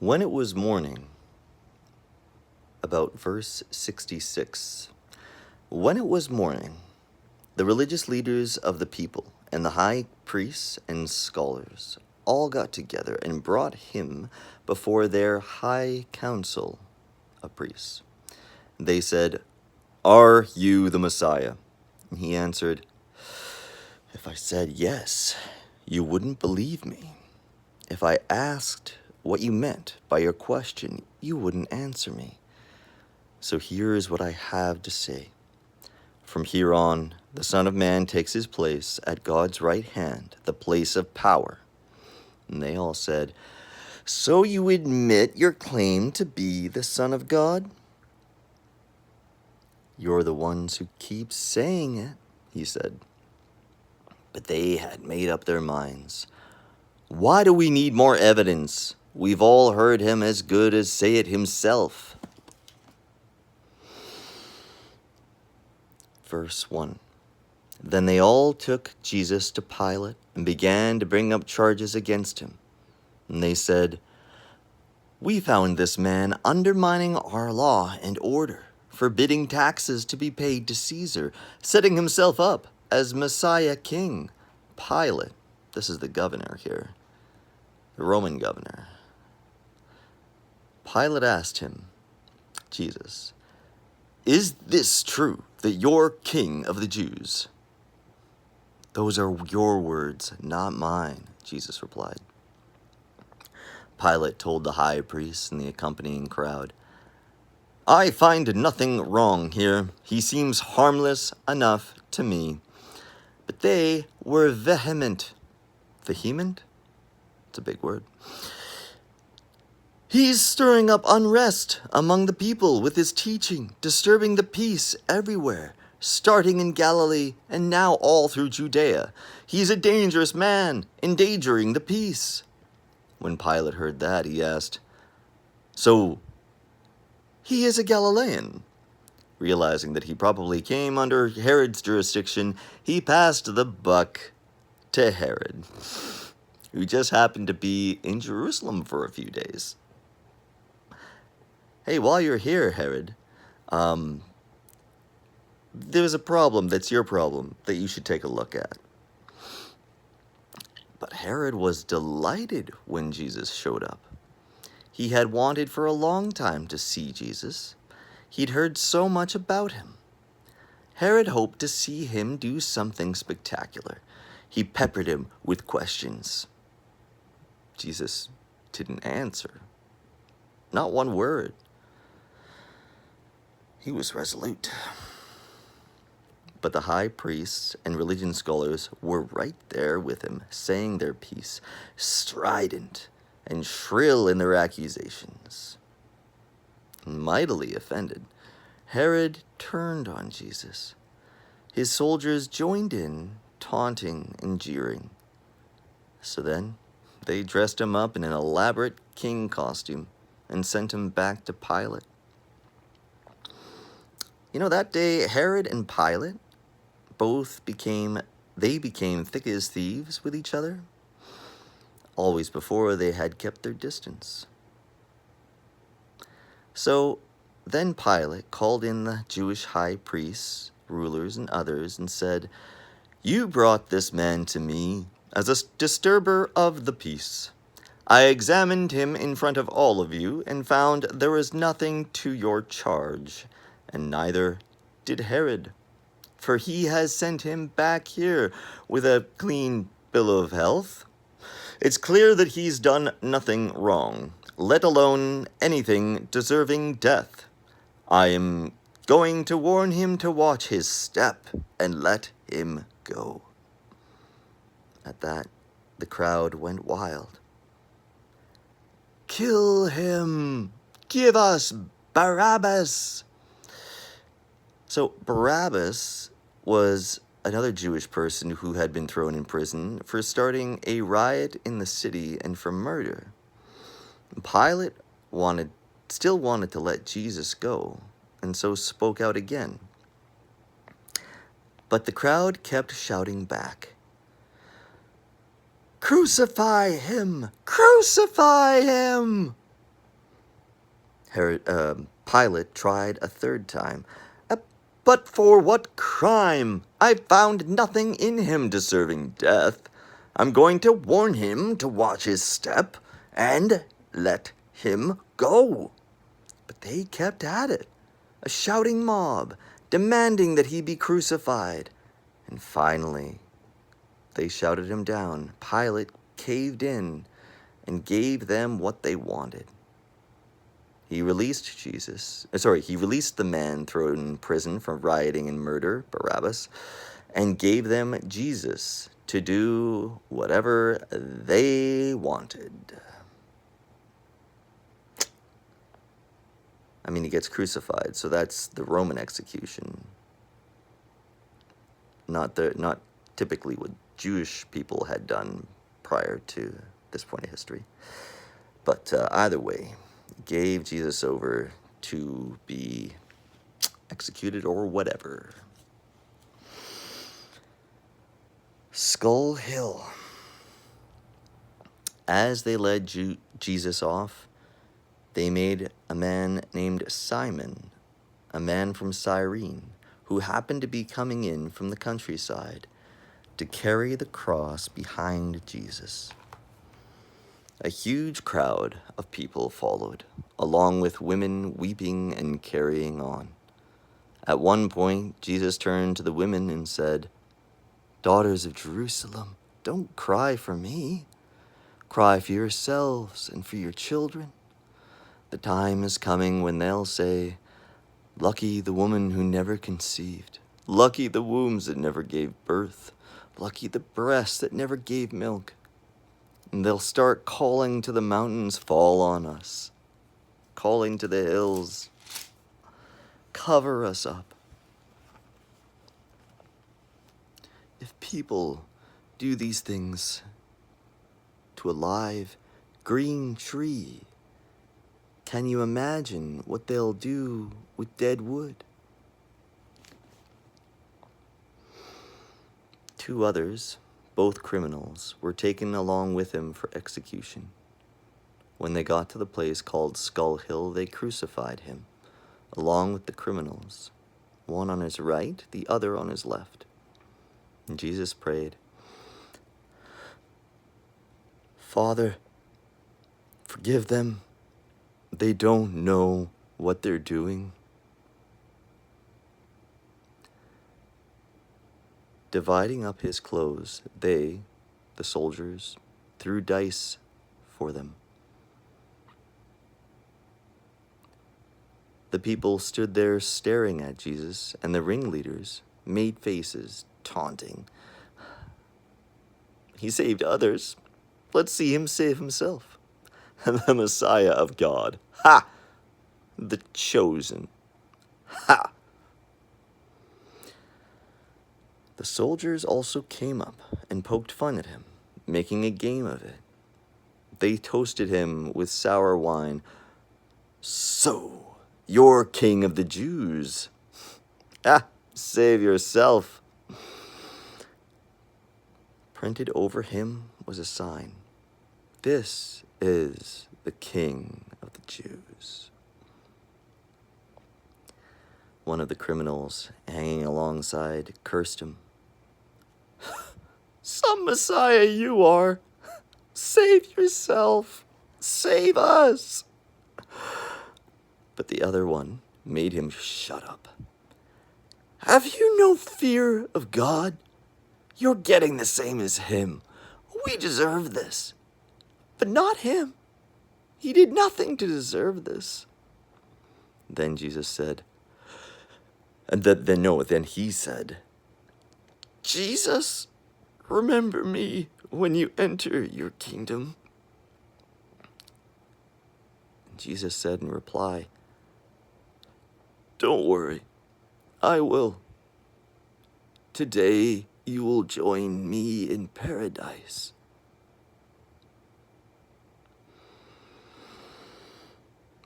When it was morning, about verse 66, when it was morning, the religious leaders of the people and the high priests and scholars all got together and brought him before their high council of priests. They said, "Are you the Messiah?" And he answered, "If I said yes, you wouldn't believe me. If I asked what you meant by your question, you wouldn't answer me. So here is what I have to say. From here on, the Son of Man takes his place at God's right hand, the place of power." And they all said, "So you admit your claim to be the Son of God?" "You're the ones who keep saying it," he said. But they had made up their minds. "Why do we need more evidence? We've all heard him as good as say it himself." Verse 1. Then they all took Jesus to Pilate and began to bring up charges against him. And they said, "We found this man undermining our law and order, forbidding taxes to be paid to Caesar, setting himself up as Messiah King." Pilate, this is the governor here, the Roman governor. Pilate asked him, Jesus, "Is this true, that you're king of the Jews?" "Those are your words, not mine," Jesus replied. Pilate told the high priests and the accompanying crowd, "I find nothing wrong here. He seems harmless enough to me." But they were vehement. Vehement? It's a big word. "He's stirring up unrest among the people with his teaching, disturbing the peace everywhere, starting in Galilee and now all through Judea. He's a dangerous man, endangering the peace." When Pilate heard that, he asked, "So, he is a Galilean?" Realizing that he probably came under Herod's jurisdiction, he passed the buck to Herod, who just happened to be in Jerusalem for a few days. "Hey, while you're here, Herod, there's a problem that's your problem that you should take a look at." But Herod was delighted when Jesus showed up. He had wanted for a long time to see Jesus. He'd heard so much about him. Herod hoped to see him do something spectacular. He peppered him with questions. Jesus didn't answer. Not one word. He was resolute. But the high priests and religion scholars were right there with him, saying their piece, strident and shrill in their accusations. Mightily offended, Herod turned on Jesus. His soldiers joined in, taunting and jeering. So then, they dressed him up in an elaborate king costume and sent him back to Pilate. You know, that day, Herod and Pilate became thick as thieves with each other. Always before, they had kept their distance. So then Pilate called in the Jewish high priests, rulers, and others and said, "You brought this man to me as a disturber of the peace. I examined him in front of all of you and found there was nothing to your charge, and neither did Herod, for he has sent him back here with a clean bill of health. It's clear that he's done nothing wrong, let alone anything deserving death. I am going to warn him to watch his step and let him go." At that, the crowd went wild. "Kill him! Give us Barabbas!" So Barabbas was another Jewish person who had been thrown in prison for starting a riot in the city and for murder. Pilate still wanted to let Jesus go, and so spoke out again. But the crowd kept shouting back, "Crucify him! Crucify him!" Pilate tried a third time. But for what crime? I found nothing in him deserving death. I'm going to warn him to watch his step and let him go. But they kept at it, a shouting mob, demanding that he be crucified. And finally, they shouted him down. Pilate caved in and gave them what they wanted. He released he released the man thrown in prison for rioting and murder, Barabbas, and gave them Jesus to do whatever they wanted. I mean, he gets crucified, so that's the Roman execution. Not typically what Jewish people had done prior to this point of history. But either way, gave Jesus over to be executed or whatever. Skull Hill. As they led Jesus off, they made a man named Simon, a man from Cyrene, who happened to be coming in from the countryside to carry the cross behind Jesus. A huge crowd of people followed, along with women weeping and carrying on. At one point, Jesus turned to the women and said, "Daughters of Jerusalem, don't cry for me. Cry for yourselves and for your children. The time is coming when they'll say, 'Lucky the woman who never conceived. Lucky the wombs that never gave birth. Lucky the breasts that never gave milk.' And they'll start calling to the mountains, 'Fall on us.' Calling to the hills, 'Cover us up.' If people do these things to a live, green tree, can you imagine what they'll do with dead wood?" 2 others, both criminals, were taken along with him for execution. When they got to the place called Skull Hill, they crucified him, along with the criminals, one on his right, the other on his left. And Jesus prayed, "Father, forgive them. They don't know what they're doing." Dividing up his clothes, they, the soldiers, threw dice for them. The people stood there staring at Jesus, and the ringleaders made faces, taunting. "He saved others. Let's see him save himself. The Messiah of God. Ha! The chosen. Ha!" The soldiers also came up and poked fun at him, making a game of it. They toasted him with sour wine. "So, you're king of the Jews. Ah, save yourself." Printed over him was a sign. "This is the King of the Jews." One of the criminals, hanging alongside, cursed him. "Some Messiah you are. Save yourself. Save us." But the other one made him shut up. "Have you no fear of God? You're getting the same as him. We deserve this. But not him. He did nothing to deserve this." Then Jesus said, then he said, "Jesus, remember me when you enter your kingdom." And Jesus said in reply, "Don't worry, I will. Today you will join me in paradise."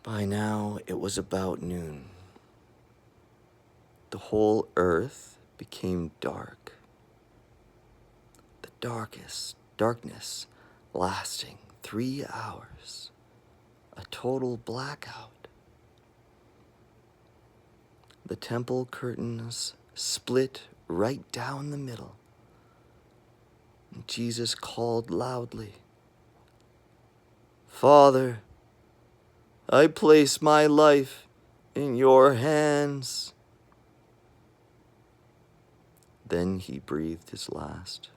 By now it was about noon. The whole earth became dark. The darkness lasting 3 hours. A total blackout. the temple curtains split right down the middle. And Jesus called loudly, "Father, I place my life in your hands." Then he breathed his last.